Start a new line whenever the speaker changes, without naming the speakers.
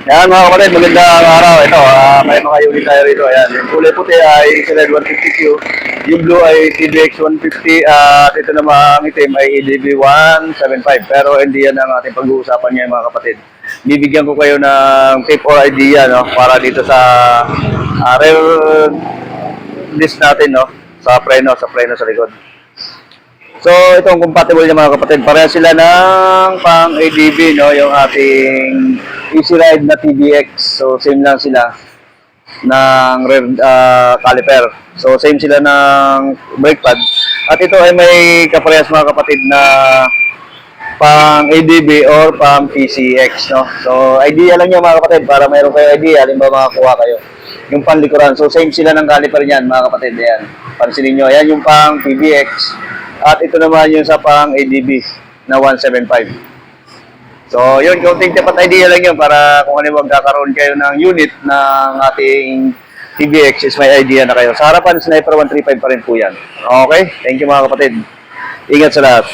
Yan mga kapatid, magandang araw. Ito, may mga unit tayo rito. Ayan, yung kulay puti ay Select 150Q. Yung blue ay TBX 150. At ito namang itim ay EDB 175. Pero hindi yan ang ating pag-uusapan ngayon mga kapatid. Bibigyan ko kayo ng tip or idea, no, para dito sa rear list natin, no, sa preno sa likod. So, itong compatible niya mga kapatid. Pareha sila ng pang ADB, no? Yung ating Easy Ride na TBX. So, same lang sila ng rear caliper. So, same sila ng brake pad. At ito ay may kaparehas mga kapatid na pang ADB or pang PCX, no? So, idea lang niya mga kapatid para mayroon kayo idea. Halimbawa makakuha kayo. Yung panlikuran. So, same sila ng caliper niyan mga kapatid. Ayan. Pansinin nyo. Ayan yung pang PBX. At ito naman yung sa pang ADB na 175. So, yun, kaunting tapat idea lang yun para kung ano magkakaroon kayo ng unit ng ating TBX is may idea na kayo. Sa harapan, Sniper 135 pa rin po yan. Okay? Thank you mga kapatid. Ingat sa lahat.